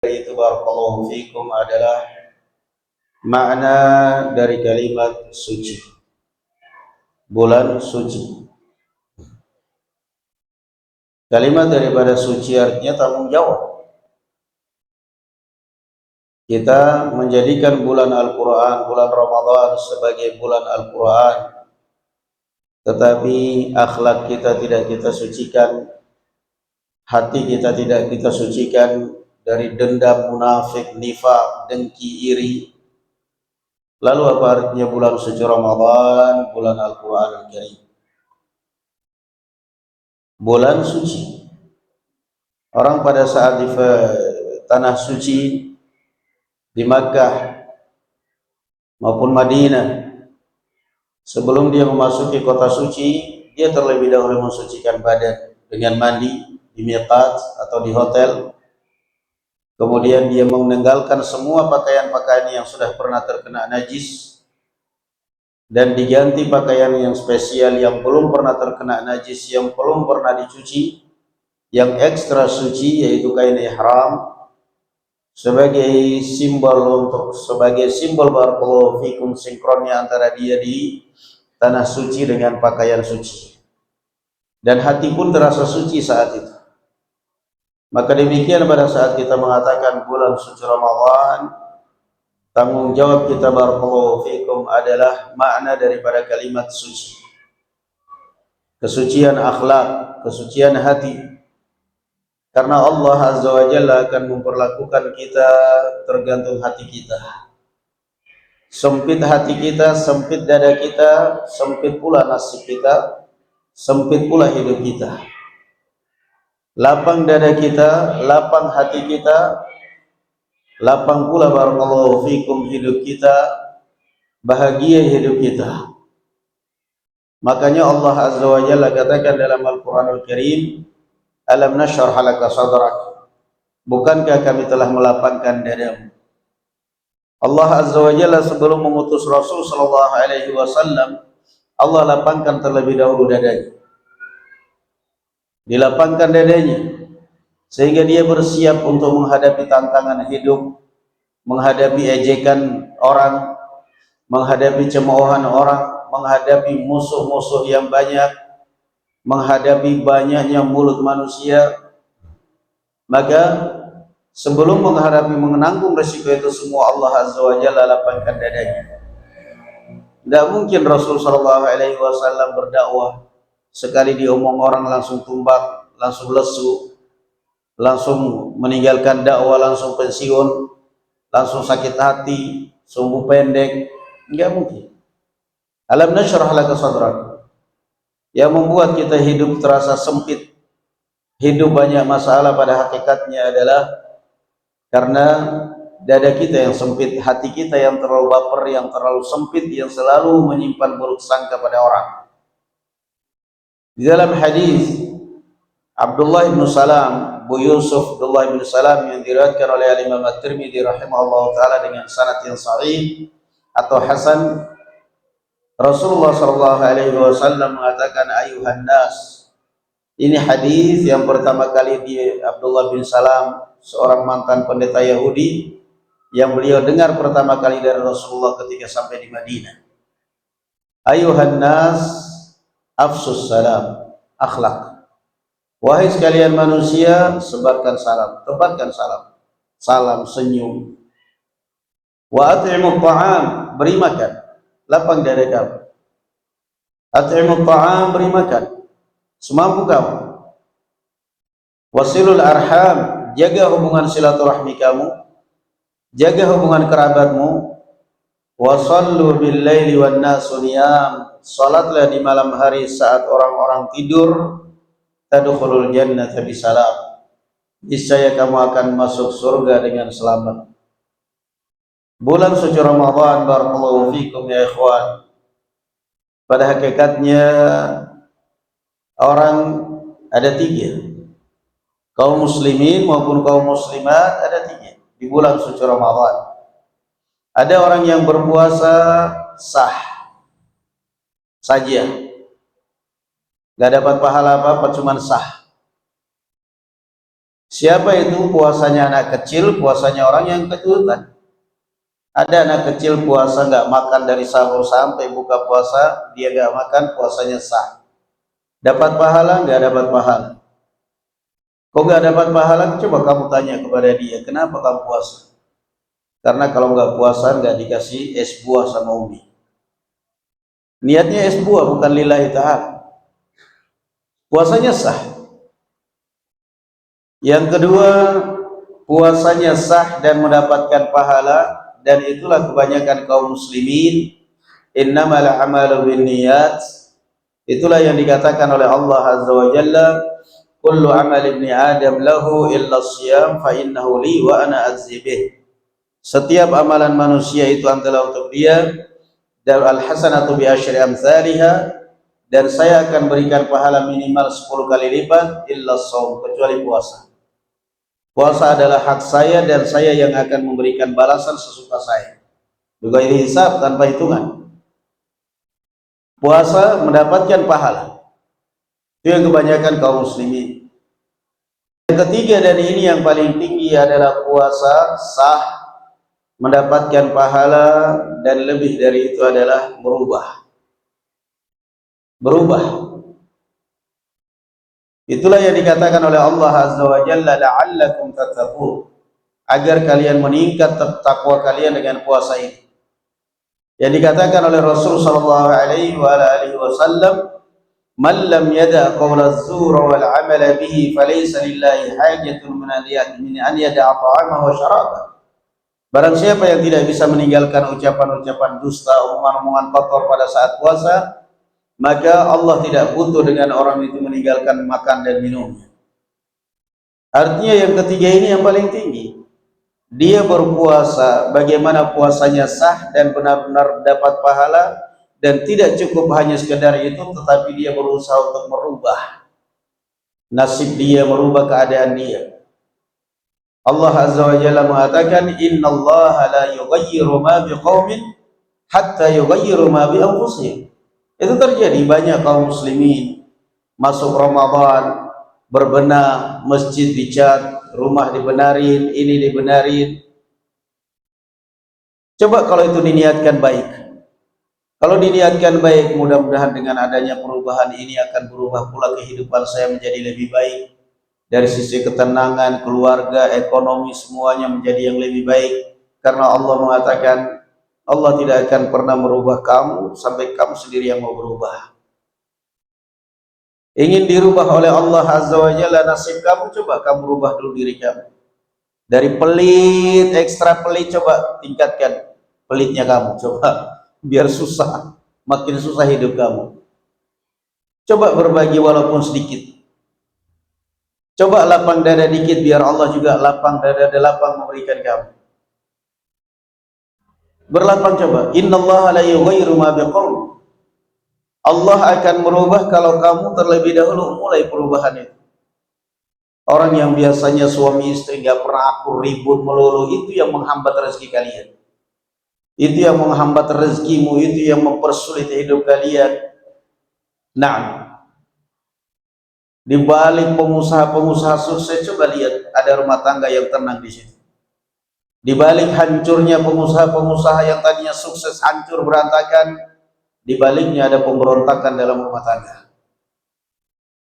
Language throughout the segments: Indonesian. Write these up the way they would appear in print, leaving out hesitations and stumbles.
itu barakallahu fikum adalah makna dari kalimat suci, bulan suci. Kalimat daripada suci artinya tanggung jawab. Kita menjadikan bulan Al-Quran, bulan Ramadan sebagai bulan Al-Quran, tetapi akhlak kita tidak kita sucikan, hati kita tidak kita sucikan dari dendam, munafik, nifak, dengki, iri. Lalu apa artinya bulan suci Ramadan, bulan Al-Quran Al-Karim? Bulan suci. Orang pada saat di tanah suci di Makkah maupun Madinah, sebelum dia memasuki kota suci, dia terlebih dahulu mensucikan badan dengan mandi di miqat atau di hotel. Kemudian dia meninggalkan semua pakaian-pakaian yang sudah pernah terkena najis dan diganti pakaian yang spesial yang belum pernah terkena najis, yang belum pernah dicuci, yang ekstra suci, yaitu kain ihram, sebagai simbol barakallahu fikum sinkronnya antara dia di tanah suci dengan pakaian suci, dan hati pun terasa suci saat itu. Maka demikian pada saat kita mengatakan bulan suci Ramadan, tanggung jawab kita barakallahu fikum adalah makna daripada kalimat suci, kesucian akhlak, kesucian hati. Karena Allah Azza wa Jalla akan memperlakukan kita tergantung hati kita. Sempit hati kita, sempit dada kita, sempit pula nasib kita, sempit pula hidup kita. Lapang dada kita, lapang hati kita, lapang pula barakallahu fikum hidup kita, bahagia hidup kita. Makanya Allah Azza wa Jalla katakan dalam Al-Quranul Karim, alam nashrah laka sadrak, bukankah kami telah melapangkan dadamu. Allah Azza wa Jalla sebelum mengutus Rasul sallallahu alaihi wasallam, Allah lapangkan terlebih dahulu dadanya. Dilapangkan dadanya sehingga dia bersiap untuk menghadapi tantangan hidup, menghadapi ejekan orang, menghadapi cemoohan orang, menghadapi musuh-musuh yang banyak, menghadapi banyaknya mulut manusia. Maka sebelum menanggung resiko itu semua, Allah Azza wa Jalla lapangkan dadanya. Tidak mungkin Rasul sallallahu alaihi wasallam berdakwah sekali diomong orang langsung tumbak, langsung lesu, langsung meninggalkan dakwah, langsung pensiun, langsung sakit hati, sumbu pendek. Enggak mungkin. Alam nashrah laka sadrak, yang membuat kita hidup terasa sempit, hidup banyak masalah, pada hakikatnya adalah karena dada kita yang sempit, hati kita yang terlalu baper, yang terlalu sempit, yang selalu menyimpan buruk sangka pada orang. Di dalam hadis Abdullah bin Salam, Bu Yusuf Abdullah bin Salam, yang diriwayatkan oleh Imam At-Tirmidzi rahimahullah taala dengan sanad yang sahih atau hasan, Rasulullah sallallahu alaihi wasallam mengatakan, ayuhan nas. Ini hadis yang pertama kali di Abdullah bin Salam, seorang mantan pendeta Yahudi, yang beliau dengar pertama kali dari Rasulullah ketika sampai di Madinah. Ayuhan nas afsus salam, akhlak. Wahai sekalian manusia, sebarkan salam, tebarkan salam, salam senyum. Wa at'imut ta'am, beri makan, lapang dada kamu. At'imut ta'am, beri makan semampu kamu. Wasilul arham, jaga hubungan silaturahmi kamu, jaga hubungan kerabatmu. Wasallu bil laili wan nasu niyam, salatlah di malam hari saat orang-orang tidur. Tadkhulul jannata bisalam, niscaya kamu akan masuk surga dengan selamat. Bulan suci Ramadan barakallahu fikum ya ikhwan, pada hakikatnya orang ada tiga, kaum muslimin maupun kaum muslimat ada tiga di bulan suci Ramadan. Ada orang yang berpuasa sah saja, gak dapat pahala apa-apa, cuman sah. Siapa itu? Puasanya anak kecil, puasanya orang yang keturutan. Ada anak kecil puasa nggak makan dari sahur sampai buka puasa, dia nggak makan, puasanya sah. Dapat pahala? Nggak dapat pahala. Kok nggak dapat pahala? Coba kamu tanya kepada dia, kenapa kamu puasa? Karena kalau nggak puasa nggak dikasih es buah sama umi. Niatnya es buah bukan lillahi ta'ala. Puasanya sah. Yang kedua, puasanya sah dan mendapatkan pahala, dan itulah kebanyakan kaum muslimin, innamal a'malu binniyat. Itulah yang dikatakan oleh Allah Azza wa Jalla, kullu amal ibni Adam lahu illa siyam fa innahu li wa ana azibih. Setiap amalan manusia itu adalah untuk dia, dan al-hasanatu bi asyri amsalihha, dan saya akan berikan pahala minimal 10 kali lipat, illa shaum, kecuali puasa. Puasa adalah hak saya dan saya yang akan memberikan balasan sesuka saya. Juga ini hisab tanpa hitungan. Puasa mendapatkan pahala. Itu yang kebanyakan kaum muslimin. Yang ketiga, dan ini yang paling tinggi, adalah puasa sah, mendapatkan pahala, dan lebih dari itu adalah berubah. Itulah yang dikatakan oleh Allah Azza wa Jalla, la'allakum tattaqun, agar kalian meningkat takwa kalian dengan puasa ini. Yang dikatakan oleh Rasul sallallahu alaihi wasallam, man lam yada' qawla az-zur wal 'amala bihi falaysa lillahi hajatun min an yada'a ta'amahu wa syarabahu. Barang siapa yang tidak bisa meninggalkan ucapan-ucapan dusta, omongan-omongan kotor pada saat puasa, maka Allah tidak butuh dengan orang itu meninggalkan makan dan minumnya. Artinya yang ketiga ini yang paling tinggi. Dia berpuasa, bagaimana puasanya sah dan benar-benar dapat pahala, dan tidak cukup hanya sekedar itu, tetapi dia berusaha untuk merubah nasib dia, merubah keadaan dia. Allah Azza wa Jalla mengatakan, innallaha la yughayyiru ma biqaumin hatta yughayyiru ma bi anfusihim. Itu terjadi, banyak kaum muslimin masuk Ramadan berbenah, masjid dicat, rumah dibenarin, ini dibenarin. Coba kalau itu diniatkan baik. Kalau diniatkan baik, mudah-mudahan dengan adanya perubahan ini akan berubah pula kehidupan saya menjadi lebih baik. Dari sisi ketenangan, keluarga, ekonomi, semuanya menjadi yang lebih baik. Karena Allah mengatakan, Allah tidak akan pernah merubah kamu sampai kamu sendiri yang mau berubah. Ingin dirubah oleh Allah Azza wa Jalla nasib kamu, coba kamu rubah dulu diri kamu. Dari pelit, ekstra pelit, coba tingkatkan pelitnya kamu, coba. Biar susah, makin susah hidup kamu. Coba berbagi walaupun sedikit. Coba lapang dada dikit, biar Allah juga lapang dada, lapang memberikan kamu. Berlapang coba. Innallaha la yughayyiru ma biqaum. Allah akan merubah kalau kamu terlebih dahulu mulai perubahan itu. Orang yang biasanya suami istri gak pernah akur, ribut melulu, itu yang menghambat rezeki kalian. Itu yang menghambat rezekimu, itu yang mempersulit hidup kalian. Nah, di balik pengusaha-pengusaha sukses, coba lihat, ada rumah tangga yang tenang di situ. Di balik hancurnya pengusaha-pengusaha yang tadinya sukses hancur berantakan, di baliknya ada pemberontakan dalam rumah tangga.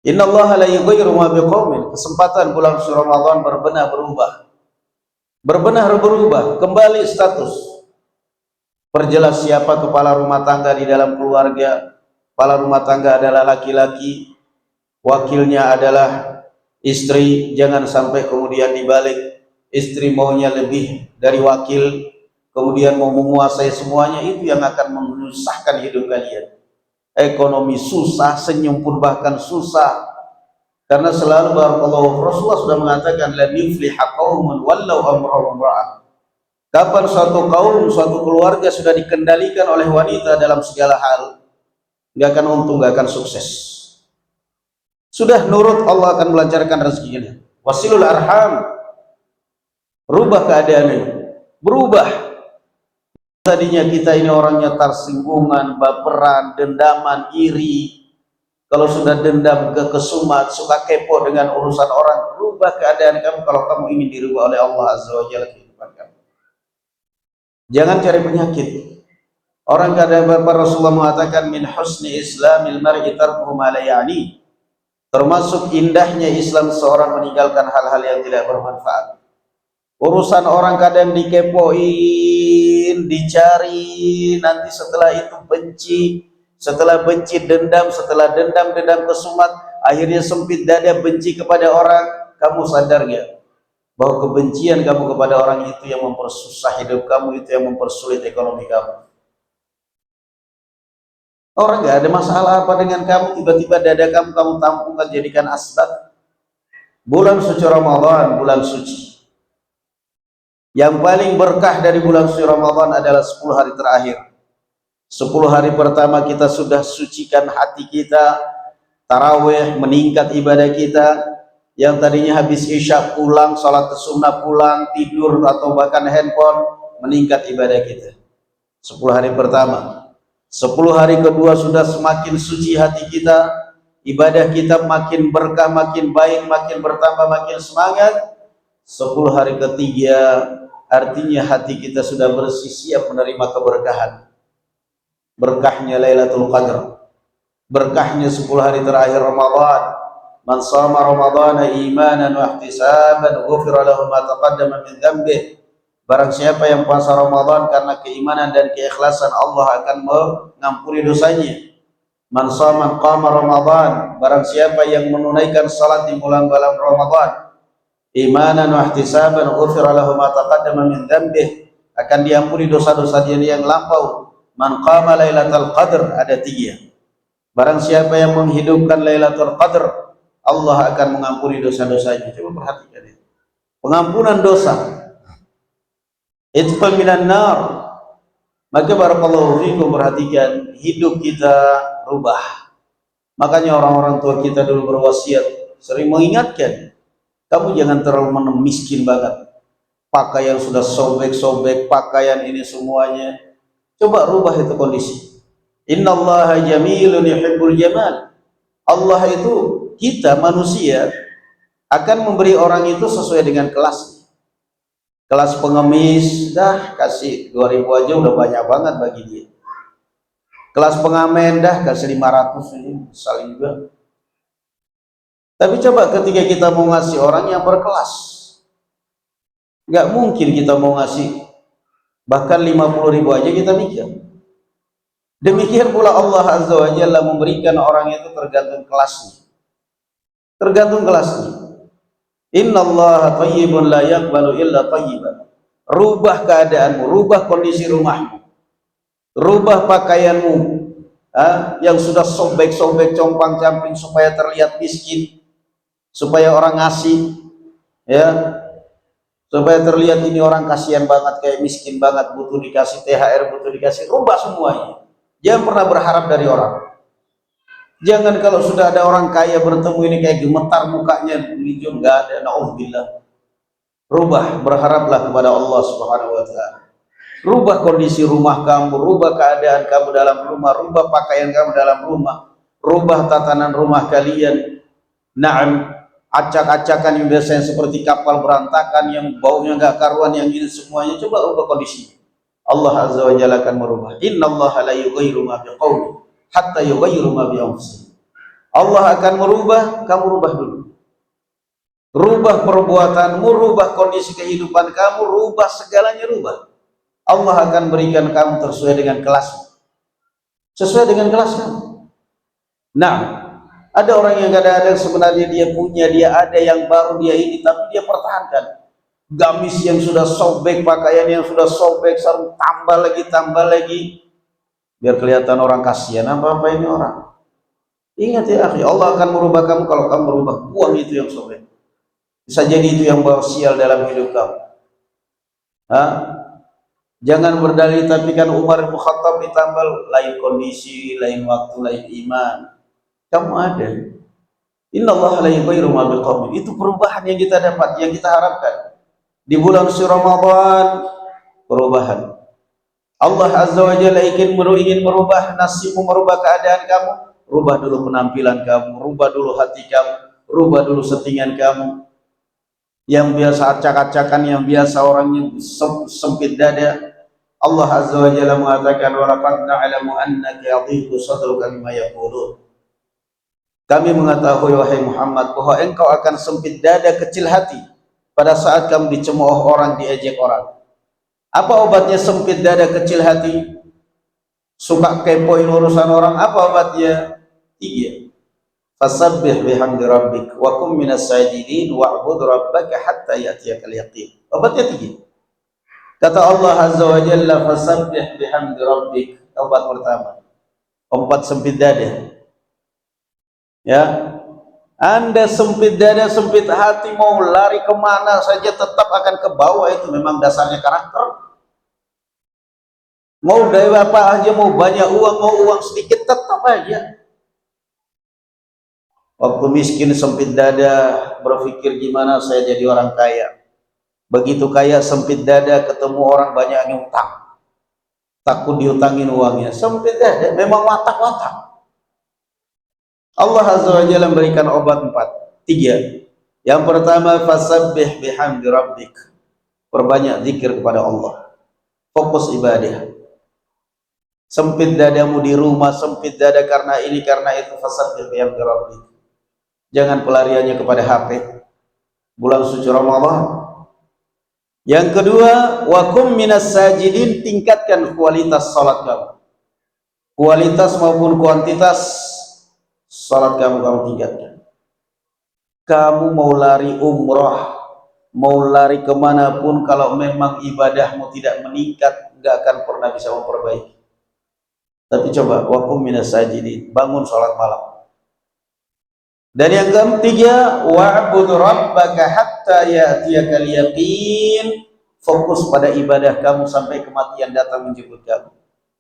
Innallaha la yughayyiru ma biqaumin. Kesempatan bulan Ramadan berbenah berubah, kembali status. Perjelas siapa kepala rumah tangga di dalam keluarga. Kepala rumah tangga adalah laki-laki, wakilnya adalah istri. Jangan sampai kemudian dibalik istri maunya lebih dari wakil, kemudian mau menguasai semuanya. Itu yang akan menyusahkan hidup kalian. Ekonomi susah, senyum pun bahkan susah. Karena selalu barakallahu, Rasulullah sudah mengatakan, la yufliha qaumun wallau amrahum ra'ah. Kapan suatu kaum, suatu keluarga sudah dikendalikan oleh wanita dalam segala hal, nggak akan untung, nggak akan sukses. Sudah nurut, Allah akan melancarkan rezekinya. Wasilul arham, rubah keadaan ini, berubah. Tadinya kita ini orangnya tersinggungan, baperan, dendaman, iri, Kalau sudah dendam, kesumat, suka kepo dengan urusan orang, rubah keadaan kamu kalau kamu ingin dirubah oleh Allah Azza wa Jalla kehidupan kamu. Jangan cari penyakit. Orang kata Bapak Rasulullah mengatakan min husni islamil mar'i tarkuhu ma la ya'ni. Termasuk indahnya Islam seorang meninggalkan hal-hal yang tidak bermanfaat. Urusan orang kadang dikepoin, dicari, nanti setelah itu benci, setelah benci dendam, setelah dendam kesumat, akhirnya sempit dada benci kepada orang. Kamu sadar gak bahwa kebencian kamu kepada orang itu yang mempersusah hidup kamu, itu yang mempersulit ekonomi kamu? Orang gak ada masalah apa dengan kamu, tiba-tiba dada kamu tampungkan, jadikan asbab. Bulan suci Ramadan, bulan suci yang paling berkah dari bulan suci Ramadan adalah 10 hari terakhir. 10 hari pertama kita sudah sucikan hati kita, tarawih, meningkat ibadah kita. Yang tadinya habis isya pulang, salat sunnah pulang, tidur atau bahkan handphone, meningkat ibadah kita 10 hari pertama. 10 hari kedua sudah semakin suci hati kita, ibadah kita makin berkah, makin baik, makin bertambah, makin semangat. 10 hari ketiga artinya hati kita sudah bersih, siap menerima keberkahan. Berkahnya Lailatul Qadar, berkahnya 10 hari terakhir Ramadan. Man shama Ramadhana imanan wa ihtisaban ghufira lahu ma taqaddama min dhanbihi. Barang siapa yang puasa Ramadan karena keimanan dan keikhlasan, Allah akan mengampuni dosanya. Man shama qama Ramadan, barang siapa yang menunaikan salat di bulan Ramadan imanan wa ihtisaban ghufira lahu ma taqaddama min dhanbihi, akan diampuni dosa-dosa dia yang lampau. Man qama Lailatul Qadar, ada 3. Barang siapa yang menghidupkan Lailatul Qadar, Allah akan mengampuni dosa-dosanya. Coba perhatikan itu. Pengampunan dosa. Itqan minan nar. Maka barakallahu fikum, perhatikan hidup kita rubah. Makanya orang-orang tua kita dulu berwasiat, sering mengingatkan, kamu jangan terlalu miskin banget. Pakaian sudah sobek-sobek, pakaian ini semuanya. Coba rubah itu kondisi. Innallaha jamilun yuhibbul jamal. Allah itu, kita manusia akan memberi orang itu sesuai dengan kelasnya. Kelas pengemis, dah kasih 2000 aja udah banyak banget bagi dia. Kelas pengamen, dah kasih 500 ini, saling juga. Tapi coba ketika kita mau ngasih orang yang berkelas, nggak mungkin kita mau ngasih bahkan 50.000 aja kita mikir. Demikian pula Allah Azza wa Jalla memberikan orang itu tergantung kelasnya. Tergantung kelasnya. Innallaha thayyibun la yaqbalu illa thayyiban. Rubah keadaanmu, rubah kondisi rumahmu, rubah pakaianmu, yang sudah sobek-sobek, compang-camping supaya terlihat miskin, supaya orang ngasih, ya, supaya terlihat ini orang kasihan banget, kayak miskin banget, butuh dikasih THR, butuh dikasih. Rubah semuanya. Jangan pernah berharap dari orang. Jangan kalau sudah ada orang kaya bertemu ini kayak gemetar mukanya, hijau, enggak ada. Nauzubillah. Rubah, berharaplah kepada Allah Subhanahu wa taala. Rubah kondisi rumah kamu, rubah keadaan kamu dalam rumah, rubah pakaian kamu dalam rumah, rubah tatanan rumah kalian. Naam, acak-acakan yang biasanya seperti kapal berantakan, yang baunya enggak karuan, yang ini semuanya, coba rubah kondisi. Allah Azza wa Jalla akan merubah. Innallaha la yughayyiru ma biqaumin hatta yughayyiru ma bi anfusihim. Allah akan merubah, kamu rubah dulu. Rubah perbuatanmu, rubah kondisi kehidupan kamu, rubah segalanya, rubah. Allah akan berikan kamu sesuai dengan kelasmu, sesuai dengan kelas kamu. Nah, ada orang yang kadang-kadang sebenarnya dia punya, dia ada yang baru, dia ini, tapi dia pertahankan. Gamis yang sudah sobek, pakaian yang sudah sobek, sarung tambah lagi, biar kelihatan orang kasihan. Apa ini orang? Ingat ya akhi, Allah akan merubah kamu kalau kamu merubah. Buang itu yang sobek. Bisa jadi itu yang bawa sial dalam hidup kamu. Jangan berdalih, tapi kan Umar bin Khattab ditambal, lain kondisi, lain waktu, lain iman. Kamu ada. Innallaha la yughayyiru ma biqaumin. Itu perubahan yang kita dapat, yang kita harapkan. Di bulan suci Ramadan, perubahan. Allah Azza wa Jalla ingin merubah nasibmu, merubah keadaan kamu. rubah dulu penampilan kamu, rubah dulu hati kamu, rubah dulu settingan kamu. Yang biasa acak-acakan, yang biasa orangnya sempit dada, Allah Azza wa Jalla mengatakan, wa laqad na'lamu annaka yadhiqu sadruka bima yaqulun. Kami mengetahui wahai Muhammad bahwa engkau akan sempit dada, kecil hati pada saat kamu dicemooh orang, diejek orang. Apa obatnya sempit dada, kecil hati, suka kepoin urusan orang? Apa obatnya? 3. Fasabbih bihamdi rabbik wa kum minas sajidin wa'bud rabbaka hatta ya'tiyakal yaqin. Obatnya 3. Kata Allah Azza wa Jalla, fasabbih bihamdi rabbik. Obat pertama, obat sempit dada. Ya, Anda sempit dada, sempit hati, mau lari kemana saja tetap akan ke bawah. Itu memang dasarnya karakter. Mau dari apa aja, mau banyak uang, mau uang sedikit, tetap aja. Waktu miskin sempit dada, berpikir gimana saya jadi orang kaya. Begitu kaya sempit dada, ketemu orang banyak yang utang, takut diutangin uangnya. Sempit dada, memang watak-watak. Allah Azza wa Jalla memberikan obat 3. Yang pertama, fasabbih bihamdi rabbik. Perbanyak zikir kepada Allah. Fokus ibadah. Sempit dadamu di rumah, sempit dada karena ini karena itu, fasabbih bihamdi rabbik. Jangan pelariannya kepada HP. Bulan suci Ramadan. Yang kedua, wa kum minas sajidin, tingkatkan kualitas salat kamu. Kualitas maupun kuantitas salat kamu tingkatkan. Kamu mau lari umrah, mau lari kemanapun, kalau memang ibadahmu tidak meningkat, gak akan pernah bisa memperbaiki. Tapi coba, wa kum minas sajidin, bangun salat malam. Dan yang ketiga, wa'bud rabbaka hatta ya'tiyakal yaqin. Fokus pada ibadah kamu sampai kematian datang menjemput kamu.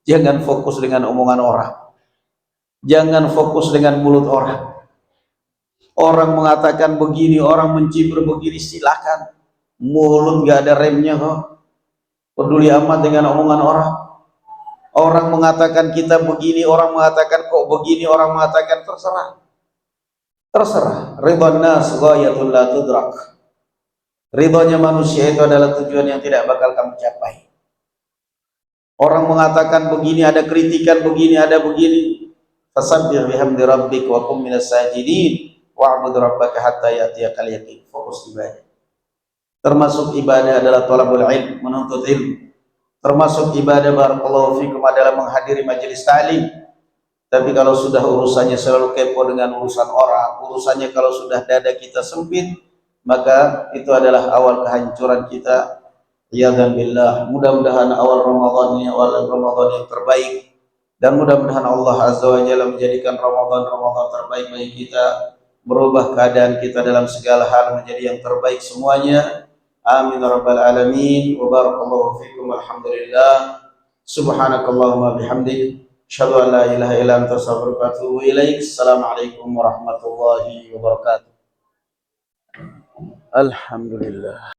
Jangan fokus dengan omongan orang. Jangan fokus dengan mulut orang. Orang mengatakan begini, orang mencibir begini, silakan. Mulut gak ada remnya kok. Peduli amat dengan omongan orang. Orang mengatakan kita begini, orang mengatakan kok begini, orang mengatakan, terserah. Terserah. Ridwan nas ghayatul la tudrak. Ridhonya manusia itu adalah tujuan yang tidak bakal kamu capai. Orang mengatakan begini, ada kritikan begini, ada begini. Fasabbih bihamdi rabbik wa kum minas sajidin wa'bud rabbaka hatta ya'tiyakal yaqin. Fokus ibadah. Termasuk ibadah adalah thalabul ilm, menuntut ilmu. Termasuk ibadah barakallahu fikum adalah menghadiri majelis ta'lim. Tapi kalau sudah urusannya selalu kepo dengan urusan orang, urusannya kalau sudah dada kita sempit, maka itu adalah awal kehancuran kita. Iyadzan billah. Mudah-mudahan awal Ramadan ini awal Ramadan yang terbaik, dan mudah-mudahan Allah Azza wa Jalla menjadikan Ramadan terbaik bagi kita, merubah keadaan kita dalam segala hal menjadi yang terbaik semuanya. Amin ya rabbal alamin. Wa barakallahu fikum. Alhamdulillah. Subhanakallahumma bihamdik, asyhadu an la ilaha illa anta astaghfiruka wa atubu ilaik. Assalamualaikum warahmatullahi wabarakatuh. Alhamdulillah.